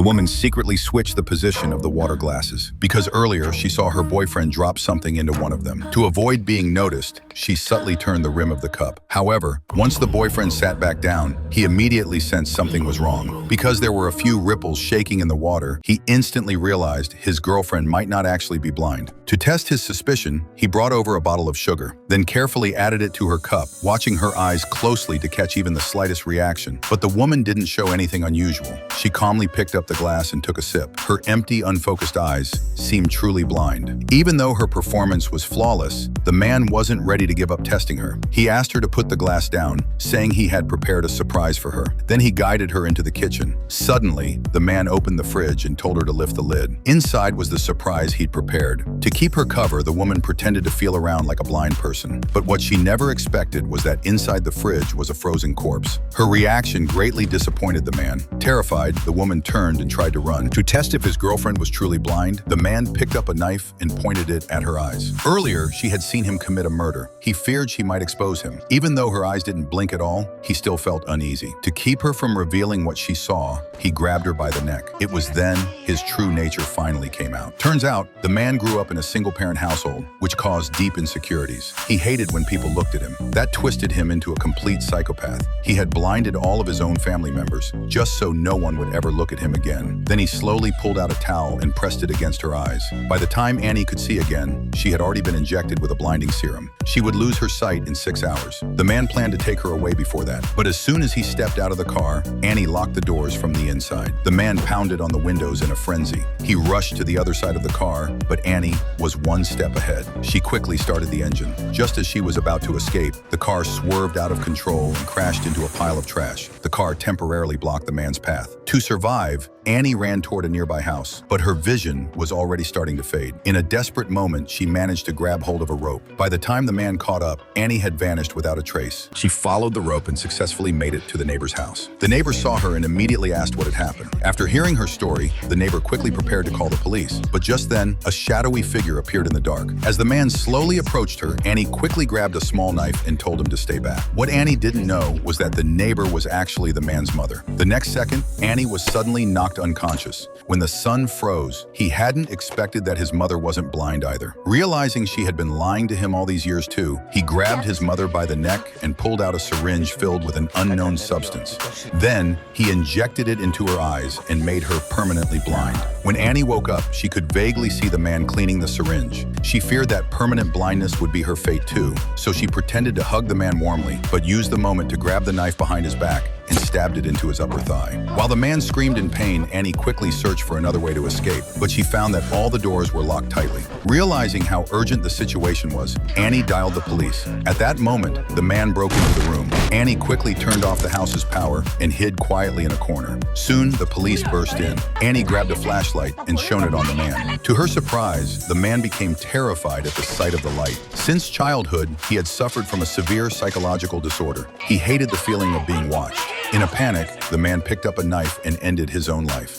The woman secretly switched the position of the water glasses because earlier she saw her boyfriend drop something into one of them. To avoid being noticed, she subtly turned the rim of the cup. However, once the boyfriend sat back down, he immediately sensed something was wrong. Because there were a few ripples shaking in the water, he instantly realized his girlfriend might not actually be blind. To test his suspicion, he brought over a bottle of sugar, then carefully added it to her cup, watching her eyes closely to catch even the slightest reaction. But the woman didn't show anything unusual. She calmly picked up the glass and took a sip. Her empty, unfocused eyes seemed truly blind. Even though her performance was flawless, the man wasn't ready to give up testing her. He asked her to put the glass down, saying he had prepared a surprise for her. Then he guided her into the kitchen. Suddenly, the man opened the fridge and told her to lift the lid. Inside was the surprise he'd prepared. To keep her cover, the woman pretended to feel around like a blind person. But what she never expected was that inside the fridge was a frozen corpse. Her reaction greatly disappointed the man. Terrified, the woman turned and tried to run. To test if his girlfriend was truly blind, the man picked up a knife and pointed it at her eyes. Earlier, she had seen him commit a murder. He feared she might expose him. Even though her eyes didn't blink at all, he still felt uneasy. To keep her from revealing what she saw, he grabbed her by the neck. It was then his true nature finally came out. Turns out, the man grew up in a single-parent household, which caused deep insecurities. He hated when people looked at him. That twisted him into a complete psychopath. He had blinded all of his own family members, just so no one would ever look at him again. Then he slowly pulled out a towel and pressed it against her eyes. By the time Annie could see again, she had already been injected with a blinding serum. She would lose her sight in 6 hours. The man planned to take her away before that, but as soon as he stepped out of the car, Annie locked the doors from the inside. The man pounded on the windows in a frenzy. He rushed to the other side of the car, but Annie was one step ahead. She quickly started the engine. Just as she was about to escape, the car swerved out of control and crashed into a pile of trash. The car temporarily blocked the man's path. To survive, Annie ran toward a nearby house, but her vision was already starting to fade. In a desperate moment, she managed to grab hold of a rope. By the time the man caught up, Annie had vanished without a trace. She followed the rope and successfully made it to the neighbor's house. The neighbor saw her and immediately asked what had happened. After hearing her story, the neighbor quickly prepared to call the police. But just then, a shadowy figure appeared in the dark. As the man slowly approached her, Annie quickly grabbed a small knife and told him to stay back. What Annie didn't know was that the neighbor was actually the man's mother. The next second, Annie was suddenly knocked unconscious. When the sun froze, he hadn't expected that his mother wasn't blind either. Realizing she had been lying to him all these years too, he grabbed his mother by the neck and pulled out a syringe filled with an unknown substance. Then, he injected it into her eyes and made her permanently blind. When Annie woke up, she could vaguely see the man cleaning the syringe. She feared that permanent blindness would be her fate too, so she pretended to hug the man warmly, but used the moment to grab the knife behind his back and stabbed it into his upper thigh. While the man screamed in pain, Annie quickly searched for another way to escape, but she found that all the doors were locked tightly. Realizing how urgent the situation was, Annie dialed the police. At that moment, the man broke into the room. Annie quickly turned off the house's power and hid quietly in a corner. Soon, the police burst in. Annie grabbed a flashlight and shone it on the man. To her surprise, the man became terrified at the sight of the light. Since childhood, he had suffered from a severe psychological disorder. He hated the feeling of being watched. In a panic, the man picked up a knife and ended his own life.